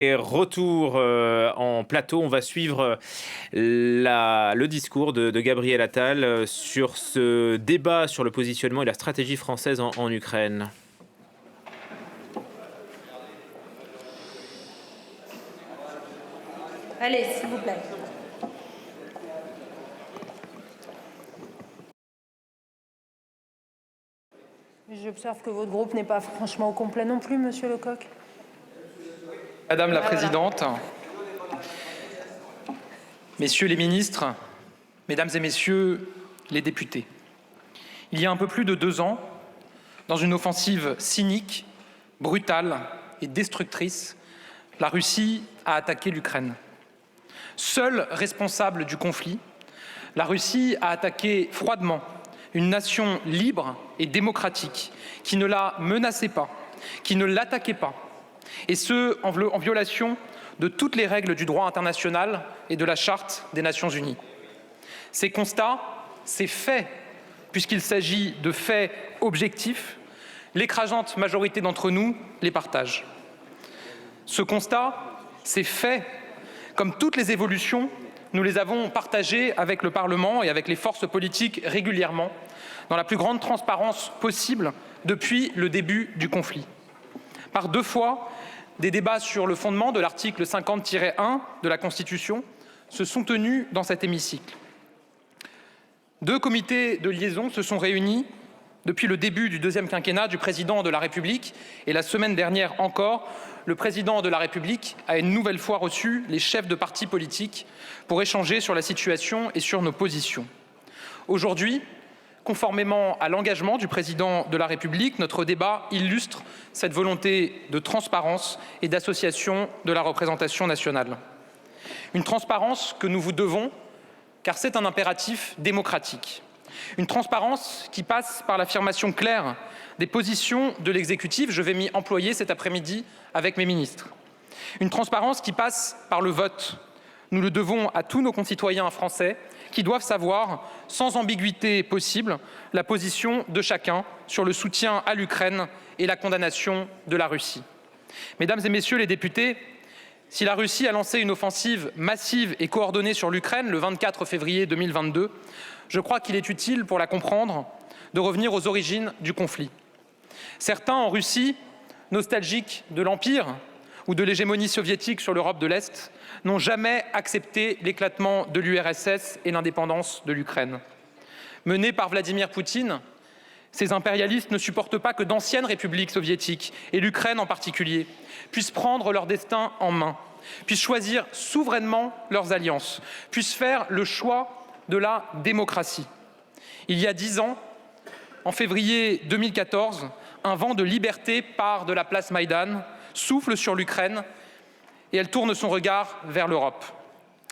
Et retour en plateau, on va suivre le discours de Gabriel Attal sur ce débat sur le positionnement et la stratégie française en Ukraine. Allez, s'il vous plaît. J'observe que votre groupe n'est pas franchement au complet non plus, Monsieur Lecoq. Madame la Présidente, Messieurs les ministres, Mesdames et Messieurs les députés, il y a un peu plus de 2 ans, dans une offensive cynique, brutale et destructrice, la Russie a attaqué l'Ukraine. Seule responsable du conflit, la Russie a attaqué froidement une nation libre et démocratique qui ne la menaçait pas, qui ne l'attaquait pas, et ce, en violation de toutes les règles du droit international et de la Charte des Nations Unies. Ces constats, ces faits, puisqu'il s'agit de faits objectifs, l'écrasante majorité d'entre nous les partagent. Ce constat, ces faits, comme toutes les évolutions, nous les avons partagés avec le Parlement et avec les forces politiques régulièrement, dans la plus grande transparence possible depuis le début du conflit. Par 2 fois, des débats sur le fondement de l'article 50-1 de la Constitution se sont tenus dans cet hémicycle. 2 comités de liaison se sont réunis depuis le début du 2e quinquennat du président de la République et la semaine dernière encore, le président de la République a une nouvelle fois reçu les chefs de partis politiques pour échanger sur la situation et sur nos positions. Aujourd'hui, conformément à l'engagement du président de la République, notre débat illustre cette volonté de transparence et d'association de la représentation nationale. Une transparence que nous vous devons, car c'est un impératif démocratique. Une transparence qui passe par l'affirmation claire des positions de l'exécutif. Je vais m'y employer cet après-midi avec mes ministres. Une transparence qui passe par le vote. Nous le devons à tous nos concitoyens français qui doivent savoir, sans ambiguïté possible, la position de chacun sur le soutien à l'Ukraine et la condamnation de la Russie. Mesdames et Messieurs les députés, si la Russie a lancé une offensive massive et coordonnée sur l'Ukraine le 24 février 2022, je crois qu'il est utile, pour la comprendre, de revenir aux origines du conflit. Certains en Russie, nostalgiques de l'Empire ou de l'hégémonie soviétique sur l'Europe de l'Est, n'ont jamais accepté l'éclatement de l'URSS et l'indépendance de l'Ukraine. Menés par Vladimir Poutine, ces impérialistes ne supportent pas que d'anciennes républiques soviétiques, et l'Ukraine en particulier, puissent prendre leur destin en main, puissent choisir souverainement leurs alliances, puissent faire le choix de la démocratie. Il y a 10 ans, en février 2014, un vent de liberté part de la place Maïdan, souffle sur l'Ukraine et elle tourne son regard vers l'Europe.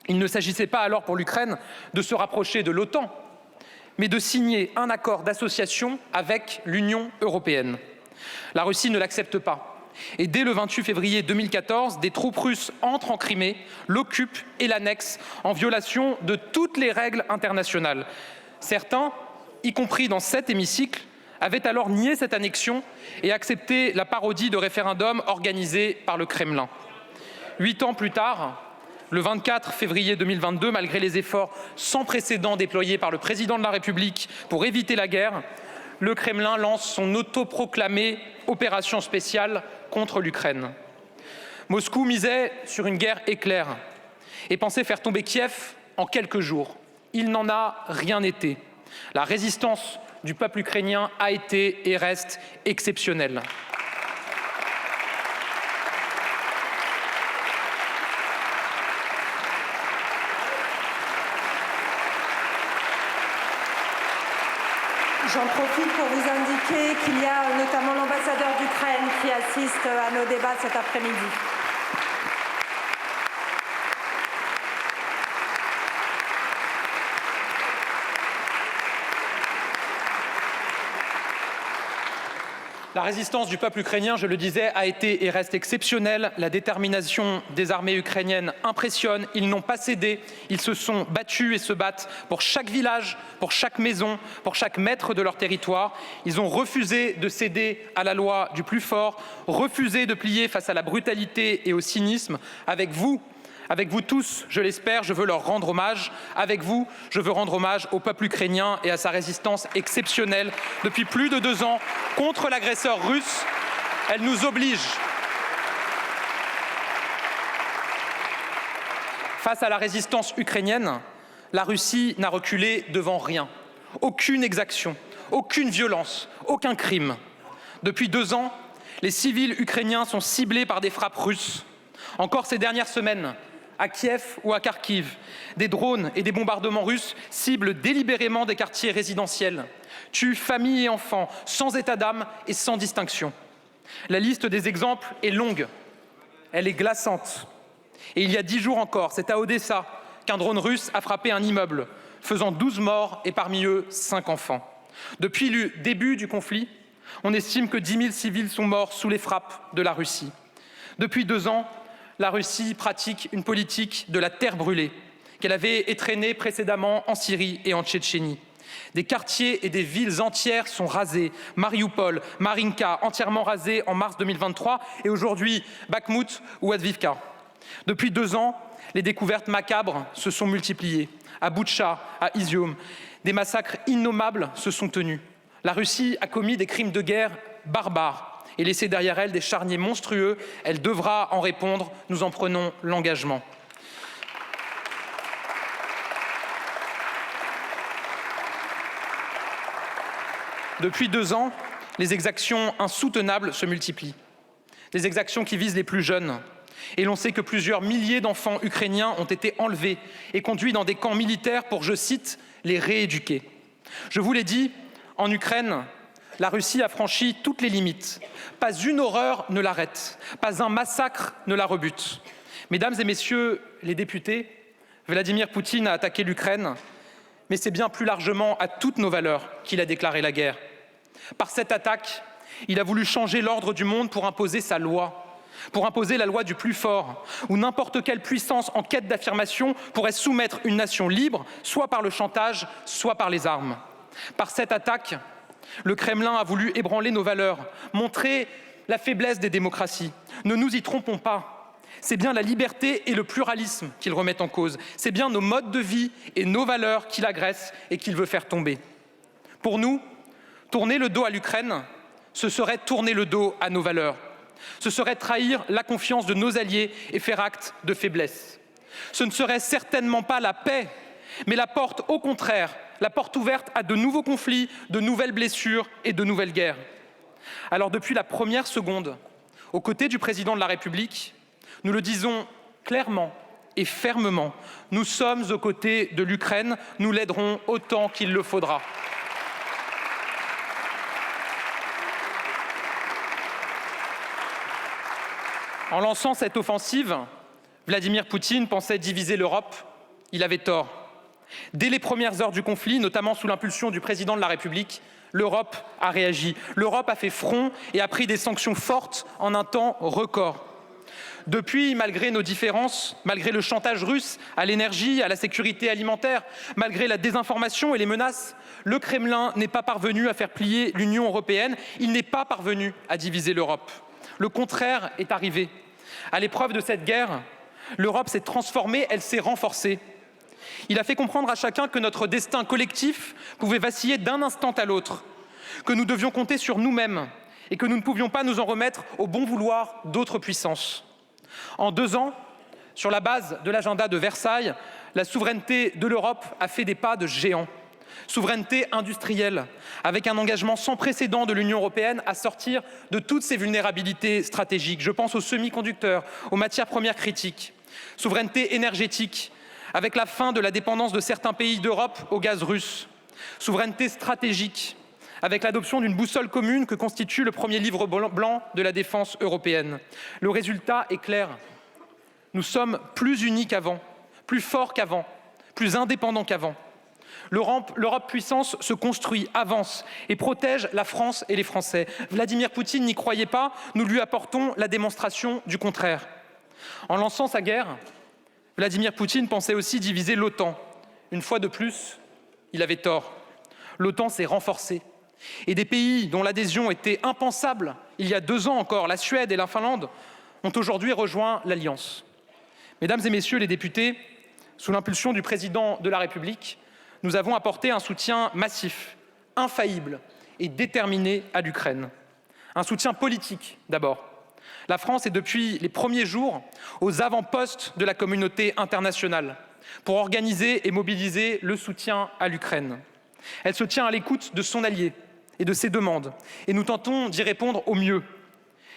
Il ne s'agissait pas alors pour l'Ukraine de se rapprocher de l'OTAN, mais de signer un accord d'association avec l'Union européenne. La Russie ne l'accepte pas. Et dès le 28 février 2014, des troupes russes entrent en Crimée, l'occupent et l'annexent en violation de toutes les règles internationales. Certains, y compris dans cet hémicycle, avaient alors nié cette annexion et accepté la parodie de référendum organisé par le Kremlin. 8 ans plus tard, le 24 février 2022, malgré les efforts sans précédent déployés par le président de la République pour éviter la guerre, le Kremlin lance son autoproclamée opération spéciale contre l'Ukraine. Moscou misait sur une guerre éclair et pensait faire tomber Kiev en quelques jours. Il n'en a rien été. La résistance du peuple ukrainien a été et reste exceptionnelle. J'en profite pour vous indiquer qu'il y a notamment l'ambassadeur d'Ukraine qui assiste à nos débats cet après-midi. La résistance du peuple ukrainien, je le disais, a été et reste exceptionnelle. La détermination des armées ukrainiennes impressionne. Ils n'ont pas cédé. Ils se sont battus et se battent pour chaque village, pour chaque maison, pour chaque mètre de leur territoire. Ils ont refusé de céder à la loi du plus fort, refusé de plier face à la brutalité et au cynisme. Avec vous tous, je l'espère, je veux leur rendre hommage. Avec vous, je veux rendre hommage au peuple ukrainien et à sa résistance exceptionnelle depuis plus de 2 ans contre l'agresseur russe. Elle nous oblige. Face à la résistance ukrainienne, la Russie n'a reculé devant rien. Aucune exaction, aucune violence, aucun crime. Depuis 2 ans, les civils ukrainiens sont ciblés par des frappes russes. Encore ces dernières semaines, à Kiev ou à Kharkiv, des drones et des bombardements russes ciblent délibérément des quartiers résidentiels, tuent familles et enfants, sans état d'âme et sans distinction. La liste des exemples est longue, elle est glaçante. Et il y a 10 jours encore, c'est à Odessa qu'un drone russe a frappé un immeuble, faisant 12 morts et parmi eux 5 enfants. Depuis le début du conflit, on estime que 10 000 civils sont morts sous les frappes de la Russie. Depuis 2 ans, la Russie pratique une politique de la terre brûlée qu'elle avait étrenée précédemment en Syrie et en Tchétchénie. Des quartiers et des villes entières sont rasés. Mariupol, Marinka, entièrement rasés en mars 2023 et aujourd'hui Bakhmout ou Avdiivka. Depuis 2 ans, les découvertes macabres se sont multipliées. À Boutcha, à Izium, des massacres innommables se sont tenus. La Russie a commis des crimes de guerre barbares et laissé derrière elle des charniers monstrueux. Elle devra en répondre, nous en prenons l'engagement. Depuis 2 ans, les exactions insoutenables se multiplient. Des exactions qui visent les plus jeunes. Et l'on sait que plusieurs milliers d'enfants ukrainiens ont été enlevés et conduits dans des camps militaires pour, je cite, les rééduquer. Je vous l'ai dit, en Ukraine, la Russie a franchi toutes les limites. Pas une horreur ne l'arrête, pas un massacre ne la rebute. Mesdames et messieurs les députés, Vladimir Poutine a attaqué l'Ukraine, mais c'est bien plus largement à toutes nos valeurs qu'il a déclaré la guerre. Par cette attaque, il a voulu changer l'ordre du monde pour imposer sa loi, pour imposer la loi du plus fort, où n'importe quelle puissance en quête d'affirmation pourrait soumettre une nation libre, soit par le chantage, soit par les armes. Par cette attaque, le Kremlin a voulu ébranler nos valeurs, montrer la faiblesse des démocraties. Ne nous y trompons pas. C'est bien la liberté et le pluralisme qu'il remet en cause. C'est bien nos modes de vie et nos valeurs qu'il agresse et qu'il veut faire tomber. Pour nous, tourner le dos à l'Ukraine, ce serait tourner le dos à nos valeurs. Ce serait trahir la confiance de nos alliés et faire acte de faiblesse. Ce ne serait certainement pas la paix, mais la porte, au contraire, la porte ouverte à de nouveaux conflits, de nouvelles blessures et de nouvelles guerres. Alors depuis la première seconde, aux côtés du président de la République, nous le disons clairement et fermement, nous sommes aux côtés de l'Ukraine, nous l'aiderons autant qu'il le faudra. En lançant cette offensive, Vladimir Poutine pensait diviser l'Europe. Il avait tort. Dès les premières heures du conflit, notamment sous l'impulsion du président de la République, l'Europe a réagi. L'Europe a fait front et a pris des sanctions fortes en un temps record. Depuis, malgré nos différences, malgré le chantage russe à l'énergie, à la sécurité alimentaire, malgré la désinformation et les menaces, le Kremlin n'est pas parvenu à faire plier l'Union européenne. Il n'est pas parvenu à diviser l'Europe. Le contraire est arrivé. À l'épreuve de cette guerre, l'Europe s'est transformée, elle s'est renforcée. Il a fait comprendre à chacun que notre destin collectif pouvait vaciller d'un instant à l'autre, que nous devions compter sur nous-mêmes et que nous ne pouvions pas nous en remettre au bon vouloir d'autres puissances. En 2 ans, sur la base de l'agenda de Versailles, la souveraineté de l'Europe a fait des pas de géant. Souveraineté industrielle, avec un engagement sans précédent de l'Union européenne à sortir de toutes ses vulnérabilités stratégiques. Je pense aux semi-conducteurs, aux matières premières critiques. Souveraineté énergétique, avec la fin de la dépendance de certains pays d'Europe au gaz russe. Souveraineté stratégique, avec l'adoption d'une boussole commune que constitue le premier livre blanc de la défense européenne. Le résultat est clair. Nous sommes plus unis qu'avant, plus forts qu'avant, plus indépendants qu'avant. L'Europe puissance se construit, avance et protège la France et les Français. Vladimir Poutine n'y croyait pas, nous lui apportons la démonstration du contraire. En lançant sa guerre, Vladimir Poutine pensait aussi diviser l'OTAN. Une fois de plus, il avait tort. L'OTAN s'est renforcée. Et des pays dont l'adhésion était impensable il y a 2 ans encore, la Suède et la Finlande, ont aujourd'hui rejoint l'Alliance. Mesdames et messieurs les députés, sous l'impulsion du président de la République, nous avons apporté un soutien massif, infaillible et déterminé à l'Ukraine. Un soutien politique d'abord. La France est depuis les premiers jours aux avant-postes de la communauté internationale pour organiser et mobiliser le soutien à l'Ukraine. Elle se tient à l'écoute de son allié et de ses demandes, et nous tentons d'y répondre au mieux.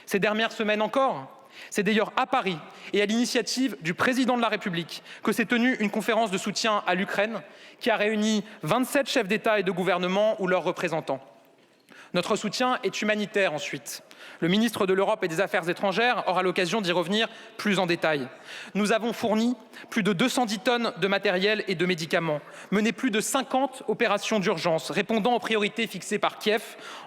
Ces dernières semaines encore, c'est d'ailleurs à Paris et à l'initiative du président de la République que s'est tenue une conférence de soutien à l'Ukraine qui a réuni 27 chefs d'État et de gouvernement ou leurs représentants. Notre soutien est humanitaire ensuite. Le ministre de l'Europe et des Affaires étrangères aura l'occasion d'y revenir plus en détail. Nous avons fourni plus de 210 tonnes de matériel et de médicaments, mené plus de 50 opérations d'urgence, répondant aux priorités fixées par Kiev,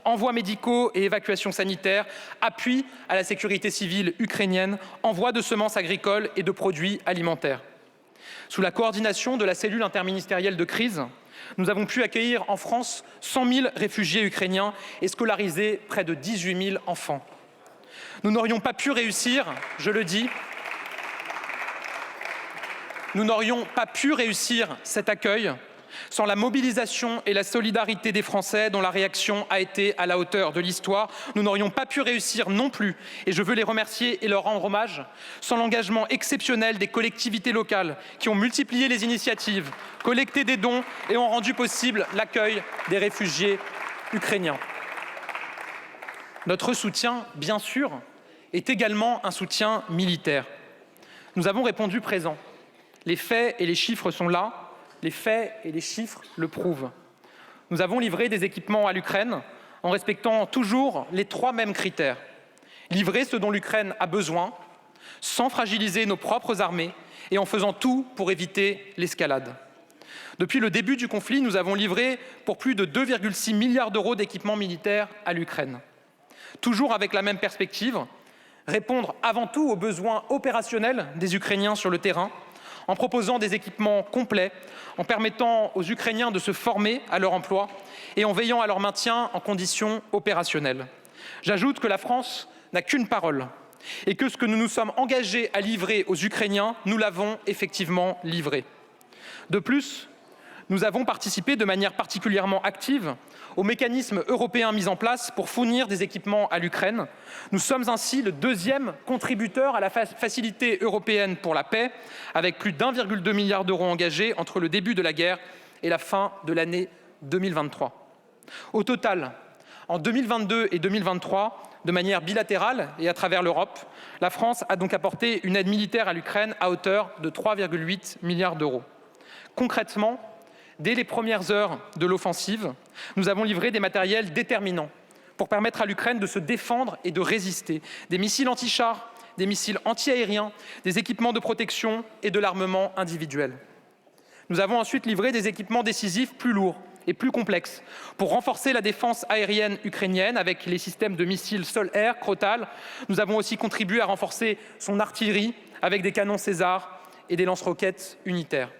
envois médicaux et évacuations sanitaires, appui à la sécurité civile ukrainienne, envoi de semences agricoles et de produits alimentaires. Sous la coordination de la cellule interministérielle de crise, nous avons pu accueillir en France 100 000 réfugiés ukrainiens et scolariser près de 18 000 enfants. Nous n'aurions pas pu réussir, je le dis, nous n'aurions pas pu réussir cet accueil sans la mobilisation et la solidarité des Français dont la réaction a été à la hauteur de l'histoire. Nous n'aurions pas pu réussir non plus, et je veux les remercier et leur rendre hommage, sans l'engagement exceptionnel des collectivités locales qui ont multiplié les initiatives, collecté des dons et ont rendu possible l'accueil des réfugiés ukrainiens. Notre soutien, bien sûr, est également un soutien militaire. Nous avons répondu présent. Les faits et les chiffres sont là. Les faits et les chiffres le prouvent. Nous avons livré des équipements à l'Ukraine en respectant toujours les 3 mêmes critères. Livrer ce dont l'Ukraine a besoin, sans fragiliser nos propres armées et en faisant tout pour éviter l'escalade. Depuis le début du conflit, nous avons livré pour plus de 2,6 milliards d'euros d'équipements militaires à l'Ukraine. Toujours avec la même perspective, répondre avant tout aux besoins opérationnels des Ukrainiens sur le terrain, en proposant des équipements complets, en permettant aux Ukrainiens de se former à leur emploi et en veillant à leur maintien en conditions opérationnelles. J'ajoute que la France n'a qu'une parole et que ce que nous nous sommes engagés à livrer aux Ukrainiens, nous l'avons effectivement livré. De plus, nous avons participé de manière particulièrement active aux mécanismes européens mis en place pour fournir des équipements à l'Ukraine. Nous sommes ainsi le 2e contributeur à la facilité européenne pour la paix, avec plus d'1,2 milliard d'euros engagés entre le début de la guerre et la fin de l'année 2023. Au total, en 2022 et 2023, de manière bilatérale et à travers l'Europe, la France a donc apporté une aide militaire à l'Ukraine à hauteur de 3,8 milliards d'euros. Concrètement, dès les premières heures de l'offensive, nous avons livré des matériels déterminants pour permettre à l'Ukraine de se défendre et de résister. Des missiles anti-chars, des missiles anti-aériens, des équipements de protection et de l'armement individuel. Nous avons ensuite livré des équipements décisifs plus lourds et plus complexes pour renforcer la défense aérienne ukrainienne avec les systèmes de missiles sol-air, Crotale. Nous avons aussi contribué à renforcer son artillerie avec des canons César et des lance-roquettes unitaires.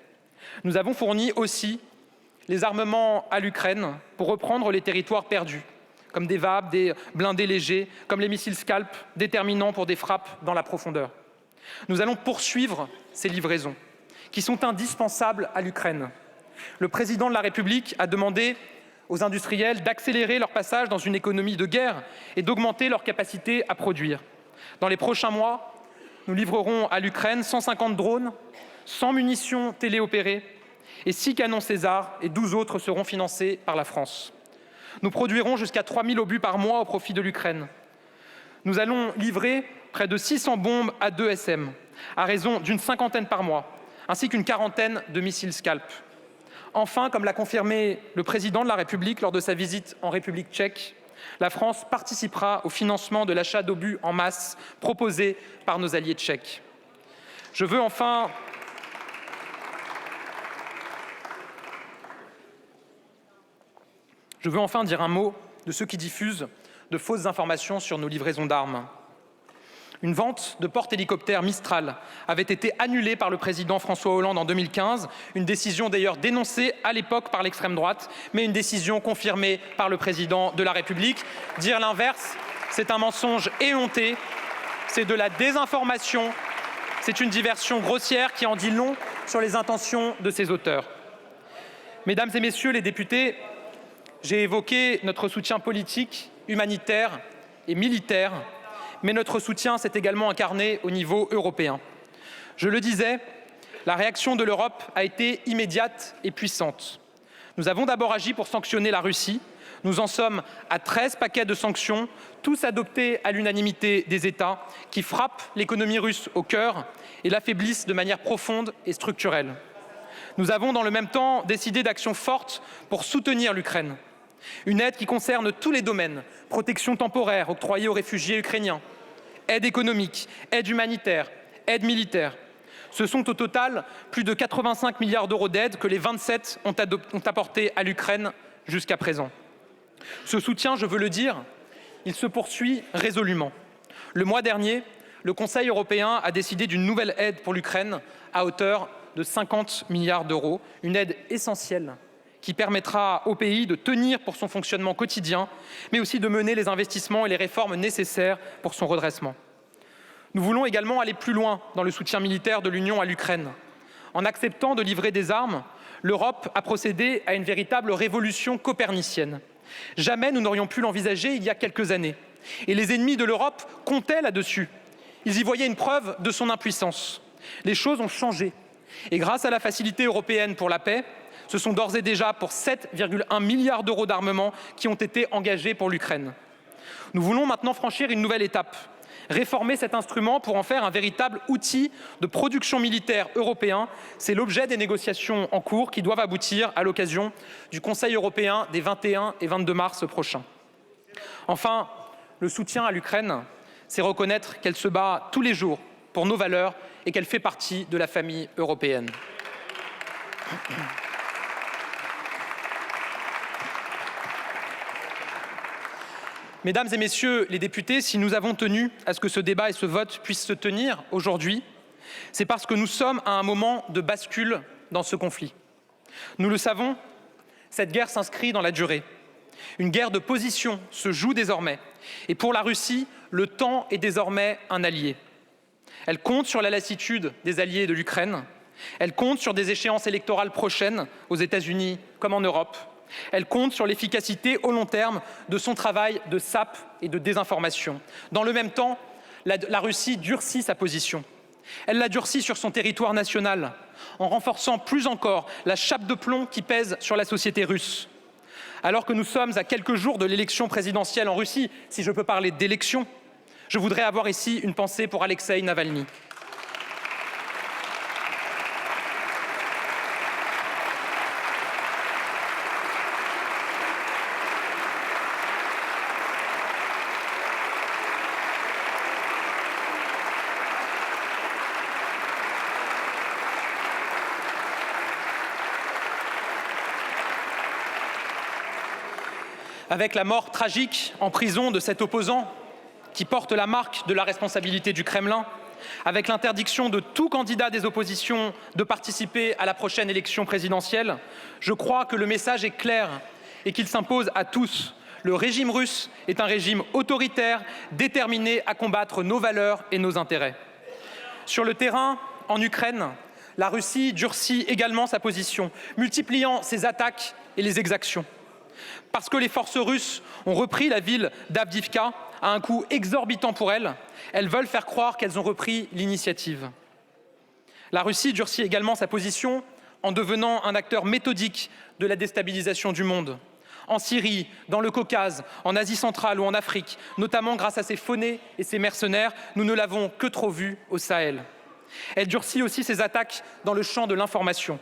Nous avons fourni aussi les armements à l'Ukraine pour reprendre les territoires perdus, comme des VAB, des blindés légers, comme les missiles Scalp, déterminants pour des frappes dans la profondeur. Nous allons poursuivre ces livraisons, qui sont indispensables à l'Ukraine. Le président de la République a demandé aux industriels d'accélérer leur passage dans une économie de guerre et d'augmenter leur capacité à produire. Dans les prochains mois, nous livrerons à l'Ukraine 150 drones, 100 munitions téléopérées et 6 canons César, et 12 autres seront financés par la France. Nous produirons jusqu'à 3000 obus par mois au profit de l'Ukraine. Nous allons livrer près de 600 bombes à 2 SM, à raison d'une 50aine par mois, ainsi qu'une 40aine de missiles Scalp. Enfin, comme l'a confirmé le président de la République lors de sa visite en République tchèque, la France participera au financement de l'achat d'obus en masse proposé par nos alliés tchèques. Je veux enfin Je veux enfin dire un mot de ceux qui diffusent de fausses informations sur nos livraisons d'armes. Une vente de porte-hélicoptères Mistral avait été annulée par le président François Hollande en 2015, une décision d'ailleurs dénoncée à l'époque par l'extrême droite, mais une décision confirmée par le président de la République. Dire l'inverse, c'est un mensonge éhonté, c'est de la désinformation, c'est une diversion grossière qui en dit long sur les intentions de ses auteurs. Mesdames et messieurs les députés, j'ai évoqué notre soutien politique, humanitaire et militaire, mais notre soutien s'est également incarné au niveau européen. Je le disais, la réaction de l'Europe a été immédiate et puissante. Nous avons d'abord agi pour sanctionner la Russie. Nous en sommes à 13 paquets de sanctions, tous adoptés à l'unanimité des États, qui frappent l'économie russe au cœur et l'affaiblissent de manière profonde et structurelle. Nous avons dans le même temps décidé d'actions fortes pour soutenir l'Ukraine. Une aide qui concerne tous les domaines, protection temporaire octroyée aux réfugiés ukrainiens, aide économique, aide humanitaire, aide militaire. Ce sont au total plus de 85 milliards d'euros d'aide que les 27 ont apporté à l'Ukraine jusqu'à présent. Ce soutien, je veux le dire, il se poursuit résolument. Le mois dernier, le Conseil européen a décidé d'une nouvelle aide pour l'Ukraine à hauteur de 50 milliards d'euros, une aide essentielle qui permettra au pays de tenir pour son fonctionnement quotidien, mais aussi de mener les investissements et les réformes nécessaires pour son redressement. Nous voulons également aller plus loin dans le soutien militaire de l'Union à l'Ukraine. En acceptant de livrer des armes, l'Europe a procédé à une véritable révolution copernicienne. Jamais nous n'aurions pu l'envisager il y a quelques années. Et les ennemis de l'Europe comptaient là-dessus. Ils y voyaient une preuve de son impuissance. Les choses ont changé. Et grâce à la Facilité européenne pour la paix, ce sont d'ores et déjà pour 7,1 milliards d'euros d'armement qui ont été engagés pour l'Ukraine. Nous voulons maintenant franchir une nouvelle étape, réformer cet instrument pour en faire un véritable outil de production militaire européen. C'est l'objet des négociations en cours qui doivent aboutir à l'occasion du Conseil européen des 21 et 22 mars prochains. Enfin, le soutien à l'Ukraine, c'est reconnaître qu'elle se bat tous les jours pour nos valeurs et qu'elle fait partie de la famille européenne. Mesdames et messieurs les députés, si nous avons tenu à ce que ce débat et ce vote puissent se tenir aujourd'hui, c'est parce que nous sommes à un moment de bascule dans ce conflit. Nous le savons, cette guerre s'inscrit dans la durée. Une guerre de position se joue désormais. Et pour la Russie, le temps est désormais un allié. Elle compte sur la lassitude des alliés de l'Ukraine. Elle compte sur des échéances électorales prochaines aux États-Unis comme en Europe. Elle compte sur l'efficacité au long terme de son travail de sape et de désinformation. Dans le même temps, la Russie durcit sa position. Elle la durcit sur son territoire national, en renforçant plus encore la chape de plomb qui pèse sur la société russe. Alors que nous sommes à quelques jours de l'élection présidentielle en Russie, si je peux parler d'élection, je voudrais avoir ici une pensée pour Alexeï Navalny. Avec la mort tragique en prison de cet opposant qui porte la marque de la responsabilité du Kremlin, avec l'interdiction de tout candidat des oppositions de participer à la prochaine élection présidentielle, je crois que le message est clair et qu'il s'impose à tous. Le régime russe est un régime autoritaire, déterminé à combattre nos valeurs et nos intérêts. Sur le terrain, en Ukraine, la Russie durcit également sa position, multipliant ses attaques et les exactions. Parce que les forces russes ont repris la ville d'Avdiivka à un coût exorbitant pour elles, elles veulent faire croire qu'elles ont repris l'initiative. La Russie durcit également sa position en devenant un acteur méthodique de la déstabilisation du monde. En Syrie, dans le Caucase, en Asie centrale ou en Afrique, notamment grâce à ses faunés et ses mercenaires, nous ne l'avons que trop vu au Sahel. Elle durcit aussi ses attaques dans le champ de l'information,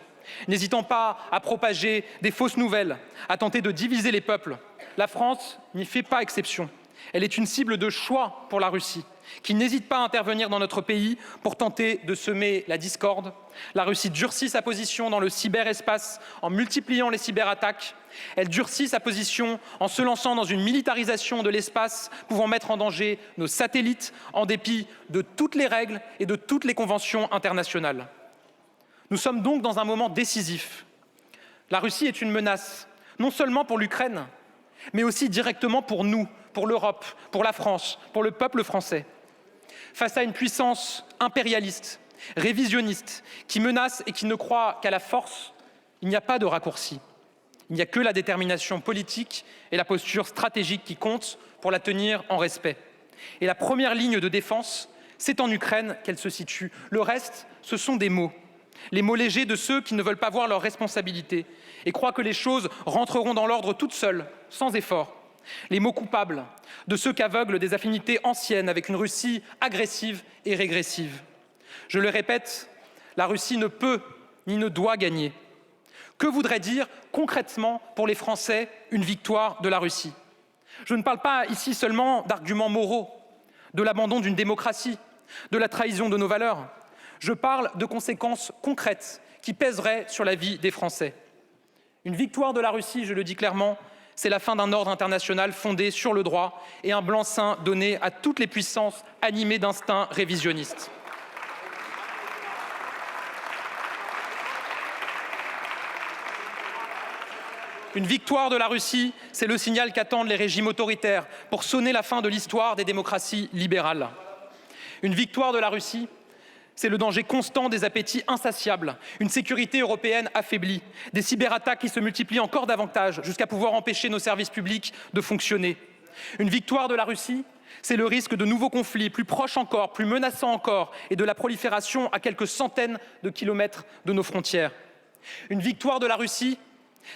n'hésitant pas à propager des fausses nouvelles, à tenter de diviser les peuples. La France n'y fait pas exception. Elle est une cible de choix pour la Russie. qui n'hésite pas à intervenir dans notre pays pour tenter de semer la discorde. La Russie durcit sa position dans le cyberespace en multipliant les cyberattaques. Elle durcit sa position en se lançant dans une militarisation de l'espace pouvant mettre en danger nos satellites en dépit de toutes les règles et de toutes les conventions internationales. Nous sommes donc dans un moment décisif. La Russie est une menace, non seulement pour l'Ukraine, mais aussi directement pour nous, pour l'Europe, pour la France, pour le peuple français. Face à une puissance impérialiste, révisionniste, qui menace et qui ne croit qu'à la force, il n'y a pas de raccourci. Il n'y a que la détermination politique et la posture stratégique qui comptent pour la tenir en respect. Et la première ligne de défense, c'est en Ukraine qu'elle se situe. Le reste, ce sont des mots. Les mots légers de ceux qui ne veulent pas voir leurs responsabilités et croient que les choses rentreront dans l'ordre toutes seules, sans effort. Les mots coupables de ceux qu'aveuglent des affinités anciennes avec une Russie agressive et régressive. Je le répète, la Russie ne peut ni ne doit gagner. Que voudrait dire concrètement pour les Français une victoire de la Russie? Je ne parle pas ici seulement d'arguments moraux, de l'abandon d'une démocratie, de la trahison de nos valeurs. Je parle de conséquences concrètes qui pèseraient sur la vie des Français. Une victoire de la Russie, je le dis clairement, c'est la fin d'un ordre international fondé sur le droit et un blanc-seing donné à toutes les puissances animées d'instincts révisionnistes. Une victoire de la Russie, c'est le signal qu'attendent les régimes autoritaires pour sonner la fin de l'histoire des démocraties libérales. Une victoire de la Russie, c'est le danger constant des appétits insatiables, une sécurité européenne affaiblie, des cyberattaques qui se multiplient encore davantage jusqu'à pouvoir empêcher nos services publics de fonctionner. Une victoire de la Russie, c'est le risque de nouveaux conflits plus proches encore, plus menaçants encore, et de la prolifération à quelques centaines de kilomètres de nos frontières. Une victoire de la Russie,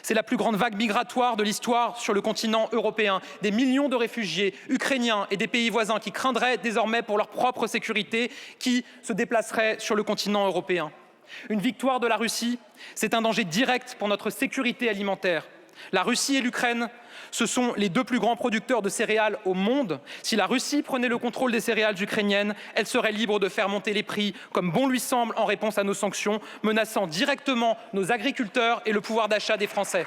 c'est la plus grande vague migratoire de l'histoire sur le continent européen. Des millions de réfugiés ukrainiens et des pays voisins qui craindraient désormais pour leur propre sécurité, qui se déplaceraient sur le continent européen. Une victoire de la Russie, c'est un danger direct pour notre sécurité alimentaire. La Russie et l'Ukraine, ce sont les deux plus grands producteurs de céréales au monde. Si la Russie prenait le contrôle des céréales ukrainiennes, elle serait libre de faire monter les prix comme bon lui semble en réponse à nos sanctions, menaçant directement nos agriculteurs et le pouvoir d'achat des Français.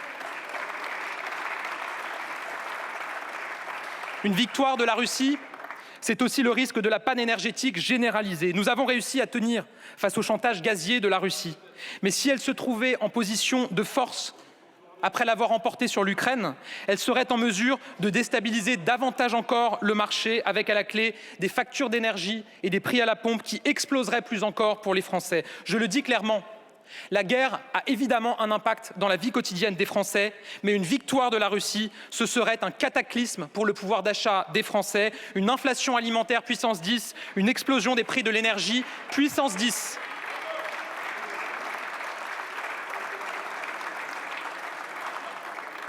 Une victoire de la Russie, c'est aussi le risque de la panne énergétique généralisée. Nous avons réussi à tenir face au chantage gazier de la Russie. Mais si elle se trouvait en position de force, après l'avoir emporté sur l'Ukraine, elle serait en mesure de déstabiliser davantage encore le marché avec à la clé des factures d'énergie et des prix à la pompe qui exploseraient plus encore pour les Français. Je le dis clairement, la guerre a évidemment un impact dans la vie quotidienne des Français, mais une victoire de la Russie, ce serait un cataclysme pour le pouvoir d'achat des Français, une inflation alimentaire puissance 10, une explosion des prix de l'énergie puissance 10.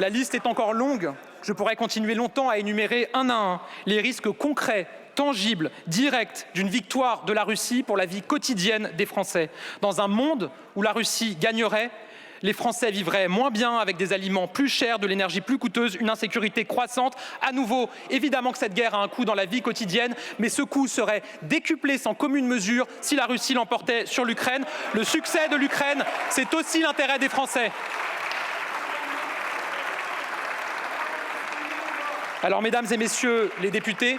La liste est encore longue. Je pourrais continuer longtemps à énumérer un à un les risques concrets, tangibles, directs d'une victoire de la Russie pour la vie quotidienne des Français. Dans un monde où la Russie gagnerait, les Français vivraient moins bien avec des aliments plus chers, de l'énergie plus coûteuse, une insécurité croissante. À nouveau, évidemment que cette guerre a un coût dans la vie quotidienne, mais ce coût serait décuplé sans commune mesure si la Russie l'emportait sur l'Ukraine. Le succès de l'Ukraine, c'est aussi l'intérêt des Français. Alors, mesdames et messieurs les députés,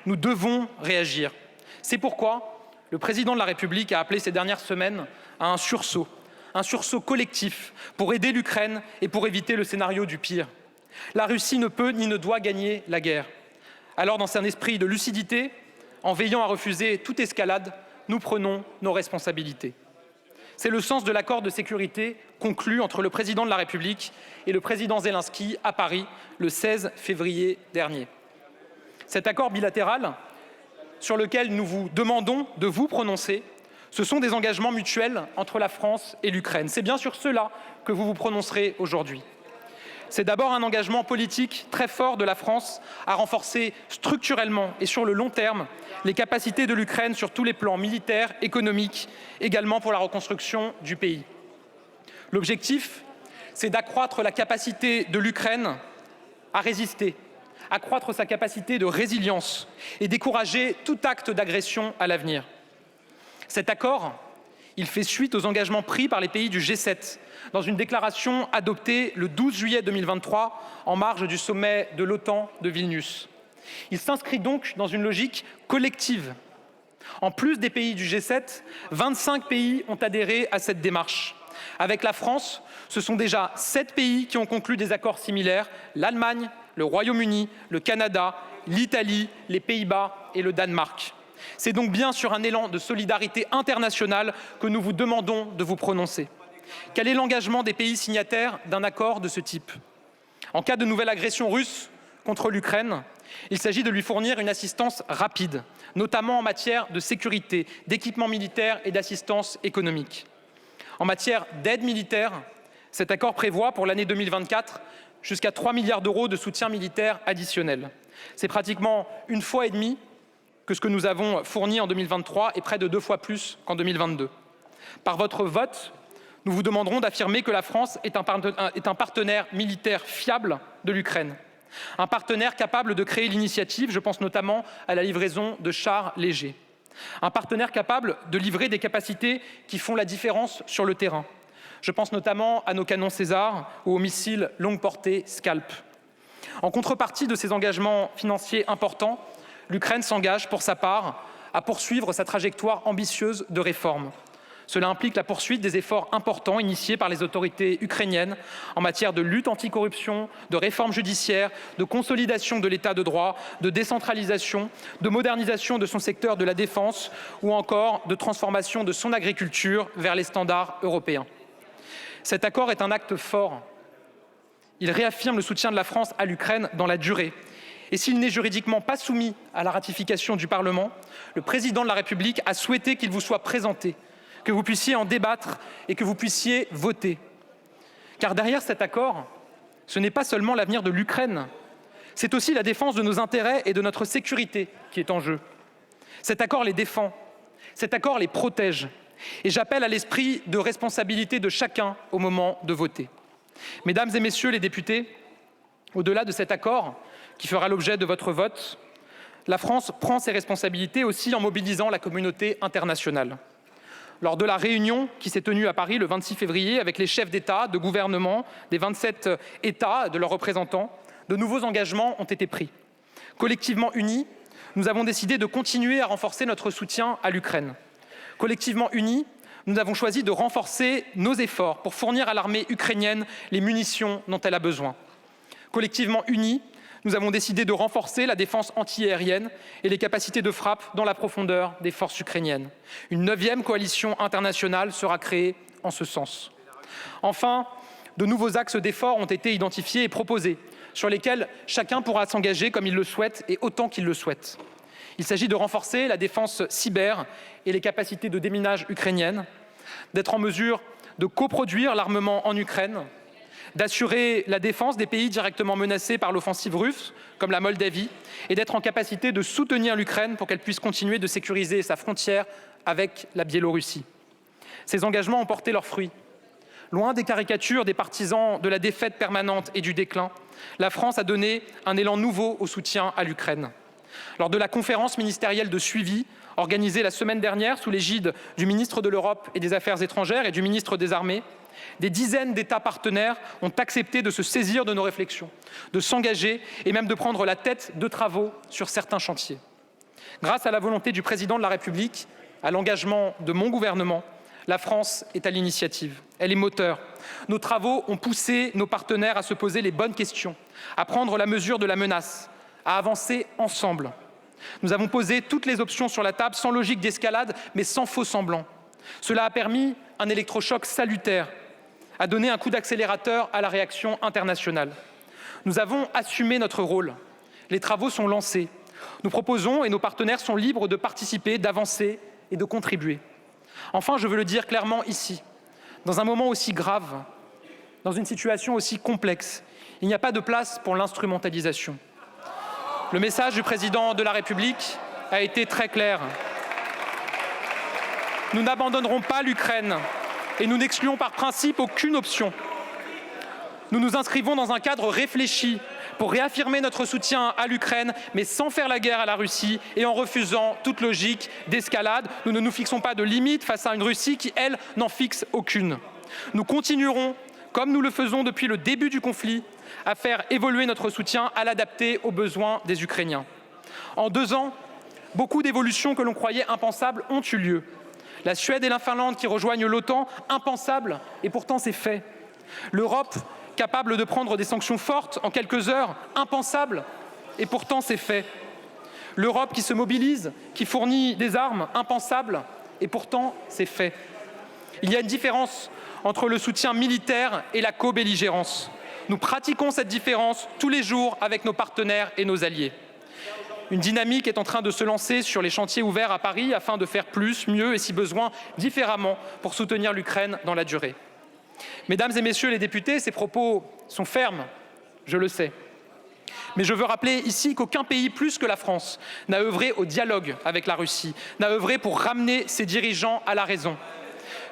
nous devons réagir. C'est pourquoi le président de la République a appelé ces dernières semaines à un sursaut collectif pour aider l'Ukraine et pour éviter le scénario du pire. La Russie ne peut ni ne doit gagner la guerre. Alors, dans un esprit de lucidité, en veillant à refuser toute escalade, nous prenons nos responsabilités. C'est le sens de l'accord de sécurité conclu entre le président de la République et le président Zelensky à Paris le 16 février dernier. Cet accord bilatéral, sur lequel nous vous demandons de vous prononcer, ce sont des engagements mutuels entre la France et l'Ukraine. C'est bien sur cela que vous vous prononcerez aujourd'hui. C'est d'abord un engagement politique très fort de la France à renforcer structurellement et sur le long terme les capacités de l'Ukraine sur tous les plans militaires, économiques, également pour la reconstruction du pays. L'objectif, c'est d'accroître la capacité de l'Ukraine à résister, accroître sa capacité de résilience et décourager tout acte d'agression à l'avenir. Cet accord, il fait suite aux engagements pris par les pays du G7 dans une déclaration adoptée le 12 juillet 2023 en marge du sommet de l'OTAN de Vilnius. Il s'inscrit donc dans une logique collective. En plus des pays du G7, 25 pays ont adhéré à cette démarche. Avec la France, ce sont déjà 7 pays qui ont conclu des accords similaires, l'Allemagne, le Royaume-Uni, le Canada, l'Italie, les Pays-Bas et le Danemark. C'est donc bien sur un élan de solidarité internationale que nous vous demandons de vous prononcer. Quel est l'engagement des pays signataires d'un accord de ce type? En cas de nouvelle agression russe contre l'Ukraine, il s'agit de lui fournir une assistance rapide, notamment en matière de sécurité, d'équipement militaire et d'assistance économique. En matière d'aide militaire, cet accord prévoit pour l'année 2024 jusqu'à 3 milliards d'euros de soutien militaire additionnel. C'est pratiquement 1,5 fois que ce que nous avons fourni en 2023 et près de 2 fois plus qu'en 2022. Par votre vote, nous vous demanderons d'affirmer que la France est un partenaire militaire fiable de l'Ukraine. Un partenaire capable de créer l'initiative, je pense notamment à la livraison de chars légers. Un partenaire capable de livrer des capacités qui font la différence sur le terrain. Je pense notamment à nos canons César ou aux missiles longue portée Scalp. En contrepartie de ces engagements financiers importants, l'Ukraine s'engage pour sa part à poursuivre sa trajectoire ambitieuse de réforme. Cela implique la poursuite des efforts importants initiés par les autorités ukrainiennes en matière de lutte anticorruption, de réforme judiciaire, de consolidation de l'état de droit, de décentralisation, de modernisation de son secteur de la défense ou encore de transformation de son agriculture vers les standards européens. Cet accord est un acte fort. Il réaffirme le soutien de la France à l'Ukraine dans la durée. Et s'il n'est juridiquement pas soumis à la ratification du Parlement, le président de la République a souhaité qu'il vous soit présenté, que vous puissiez en débattre et que vous puissiez voter. Car derrière cet accord, ce n'est pas seulement l'avenir de l'Ukraine, c'est aussi la défense de nos intérêts et de notre sécurité qui est en jeu. Cet accord les défend, cet accord les protège. Et j'appelle à l'esprit de responsabilité de chacun au moment de voter. Mesdames et messieurs les députés, au-delà de cet accord qui fera l'objet de votre vote, la France prend ses responsabilités aussi en mobilisant la communauté internationale. Lors de la réunion qui s'est tenue à Paris le 26 février avec les chefs d'État, de gouvernement, des 27 États et de leurs représentants, de nouveaux engagements ont été pris. Collectivement unis, nous avons décidé de continuer à renforcer notre soutien à l'Ukraine. Collectivement unis, nous avons choisi de renforcer nos efforts pour fournir à l'armée ukrainienne les munitions dont elle a besoin. Collectivement unis, nous avons décidé de renforcer la défense antiaérienne et les capacités de frappe dans la profondeur des forces ukrainiennes. Une 9e coalition internationale sera créée en ce sens. Enfin, de nouveaux axes d'efforts ont été identifiés et proposés, sur lesquels chacun pourra s'engager comme il le souhaite et autant qu'il le souhaite. Il s'agit de renforcer la défense cyber et les capacités de déminage ukrainiennes, d'être en mesure de coproduire l'armement en Ukraine, d'assurer la défense des pays directement menacés par l'offensive russe, comme la Moldavie, et d'être en capacité de soutenir l'Ukraine pour qu'elle puisse continuer de sécuriser sa frontière avec la Biélorussie. Ces engagements ont porté leurs fruits. Loin des caricatures des partisans de la défaite permanente et du déclin, la France a donné un élan nouveau au soutien à l'Ukraine. Lors de la conférence ministérielle de suivi organisée la semaine dernière sous l'égide du ministre de l'Europe et des Affaires étrangères et du ministre des Armées, des dizaines d'États partenaires ont accepté de se saisir de nos réflexions, de s'engager et même de prendre la tête de travaux sur certains chantiers. Grâce à la volonté du président de la République, à l'engagement de mon gouvernement, la France est à l'initiative. Elle est moteur. Nos travaux ont poussé nos partenaires à se poser les bonnes questions, à prendre la mesure de la menace, à avancer ensemble. Nous avons posé toutes les options sur la table sans logique d'escalade, mais sans faux semblants. Cela a permis un électrochoc salutaire, a donné un coup d'accélérateur à la réaction internationale. Nous avons assumé notre rôle. Les travaux sont lancés. Nous proposons et nos partenaires sont libres de participer, d'avancer et de contribuer. Enfin, je veux le dire clairement ici, dans un moment aussi grave, dans une situation aussi complexe, il n'y a pas de place pour l'instrumentalisation. Le message du président de la République a été très clair. Nous n'abandonnerons pas l'Ukraine et nous n'excluons par principe aucune option. Nous nous inscrivons dans un cadre réfléchi, pour réaffirmer notre soutien à l'Ukraine, mais sans faire la guerre à la Russie et en refusant toute logique d'escalade. Nous ne nous fixons pas de limites face à une Russie qui, elle, n'en fixe aucune. Nous continuerons, comme nous le faisons depuis le début du conflit, à faire évoluer notre soutien, à l'adapter aux besoins des Ukrainiens. En 2 ans, beaucoup d'évolutions que l'on croyait impensables ont eu lieu. La Suède et la Finlande qui rejoignent l'OTAN, impensable, et pourtant c'est fait. L'Europe, capable de prendre des sanctions fortes en quelques heures, impensable, et pourtant c'est fait. L'Europe qui se mobilise, qui fournit des armes, impensable, et pourtant c'est fait. Il y a une différence entre le soutien militaire et la co-belligérance. Nous pratiquons cette différence tous les jours avec nos partenaires et nos alliés. Une dynamique est en train de se lancer sur les chantiers ouverts à Paris afin de faire plus, mieux et si besoin différemment pour soutenir l'Ukraine dans la durée. Mesdames et messieurs les députés, ces propos sont fermes, je le sais. Mais je veux rappeler ici qu'aucun pays plus que la France n'a œuvré au dialogue avec la Russie, n'a œuvré pour ramener ses dirigeants à la raison.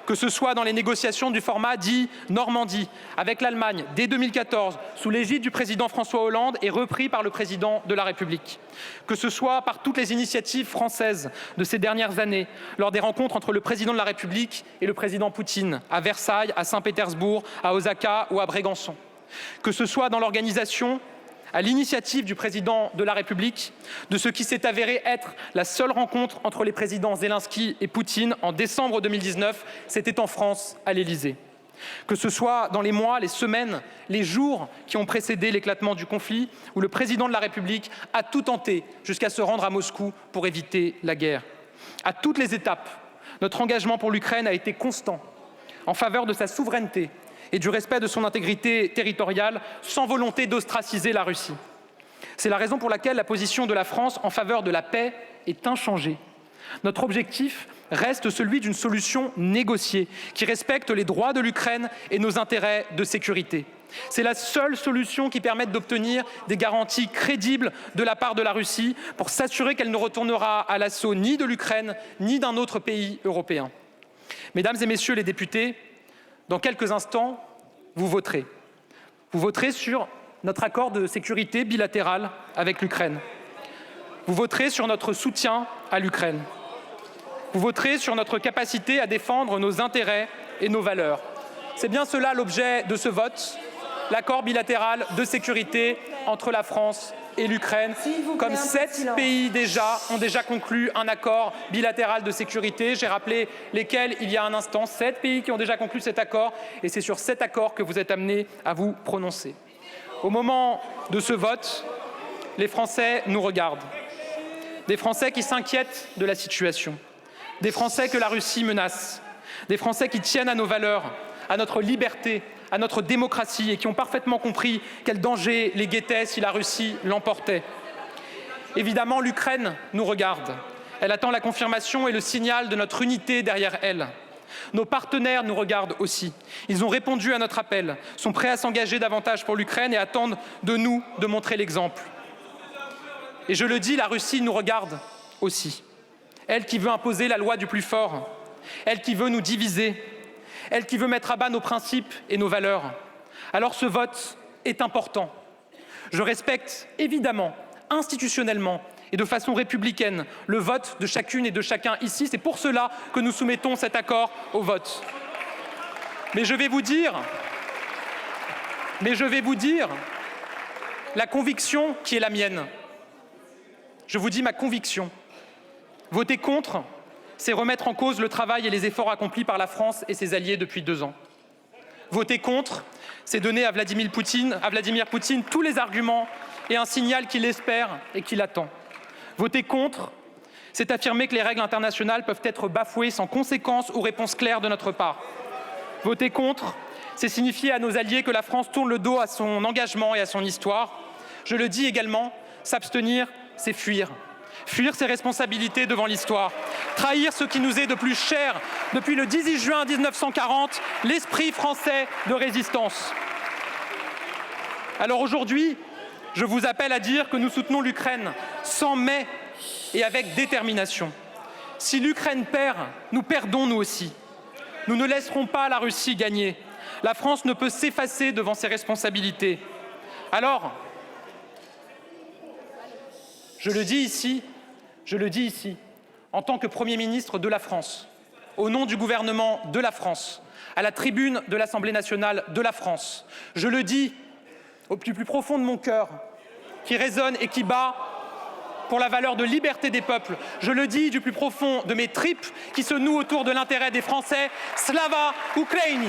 Que ce soit dans les négociations du format dit Normandie avec l'Allemagne dès 2014, sous l'égide du président François Hollande et repris par le président de la République. Que ce soit par toutes les initiatives françaises de ces dernières années, lors des rencontres entre le président de la République et le président Poutine, à Versailles, à Saint-Pétersbourg, à Osaka ou à Brégançon. Que ce soit dans l'organisation, à l'initiative du président de la République, de ce qui s'est avéré être la seule rencontre entre les présidents Zelensky et Poutine en décembre 2019, c'était en France, à l'Élysée. Que ce soit dans les mois, les semaines, les jours qui ont précédé l'éclatement du conflit, où le président de la République a tout tenté jusqu'à se rendre à Moscou pour éviter la guerre. À toutes les étapes, notre engagement pour l'Ukraine a été constant, en faveur de sa souveraineté et du respect de son intégrité territoriale, sans volonté d'ostraciser la Russie. C'est la raison pour laquelle la position de la France en faveur de la paix est inchangée. Notre objectif reste celui d'une solution négociée, qui respecte les droits de l'Ukraine et nos intérêts de sécurité. C'est la seule solution qui permette d'obtenir des garanties crédibles de la part de la Russie pour s'assurer qu'elle ne retournera à l'assaut ni de l'Ukraine, ni d'un autre pays européen. Mesdames et messieurs les députés, dans quelques instants, vous voterez. Vous voterez sur notre accord de sécurité bilatéral avec l'Ukraine. Vous voterez sur notre soutien à l'Ukraine. Vous voterez sur notre capacité à défendre nos intérêts et nos valeurs. C'est bien cela l'objet de ce vote, l'accord bilatéral de sécurité entre la France et l'Ukraine, comme 7 pays ont déjà conclu un accord bilatéral de sécurité. J'ai rappelé lesquels il y a un instant, 7 pays qui ont déjà conclu cet accord, et c'est sur cet accord que vous êtes amenés à vous prononcer. Au moment de ce vote, les Français nous regardent. Des Français qui s'inquiètent de la situation, des Français que la Russie menace, des Français qui tiennent à nos valeurs, à notre liberté, à notre démocratie et qui ont parfaitement compris quel danger les guettait si la Russie l'emportait. Évidemment, l'Ukraine nous regarde. Elle attend la confirmation et le signal de notre unité derrière elle. Nos partenaires nous regardent aussi. Ils ont répondu à notre appel, sont prêts à s'engager davantage pour l'Ukraine et attendent de nous de montrer l'exemple. Et je le dis, la Russie nous regarde aussi. Elle qui veut imposer la loi du plus fort, elle qui veut nous diviser, elle qui veut mettre à bas nos principes et nos valeurs. Alors ce vote est important. Je respecte évidemment, institutionnellement et de façon républicaine, le vote de chacune et de chacun ici. C'est pour cela que nous soumettons cet accord au vote. Mais je vais vous dire la conviction qui est la mienne. Je vous dis ma conviction. Voter contre, c'est remettre en cause le travail et les efforts accomplis par la France et ses alliés depuis 2 ans. Voter contre, c'est donner à Vladimir Poutine tous les arguments et un signal qu'il espère et qu'il attend. Voter contre, c'est affirmer que les règles internationales peuvent être bafouées sans conséquence ou réponse claire de notre part. Voter contre, c'est signifier à nos alliés que la France tourne le dos à son engagement et à son histoire. Je le dis également, s'abstenir, c'est fuir. Fuir ses responsabilités devant l'histoire, trahir ce qui nous est de plus cher depuis le 18 juin 1940, l'esprit français de résistance. Alors aujourd'hui, je vous appelle à dire que nous soutenons l'Ukraine sans mais et avec détermination. Si l'Ukraine perd, nous perdons nous aussi. Nous ne laisserons pas la Russie gagner. La France ne peut s'effacer devant ses responsabilités. Alors, Je le dis ici, en tant que Premier ministre de la France, au nom du gouvernement de la France, à la tribune de l'Assemblée nationale de la France. Je le dis au plus profond de mon cœur, qui résonne et qui bat pour la valeur de liberté des peuples. Je le dis du plus profond de mes tripes, qui se nouent autour de l'intérêt des Français. Slava Ukraini!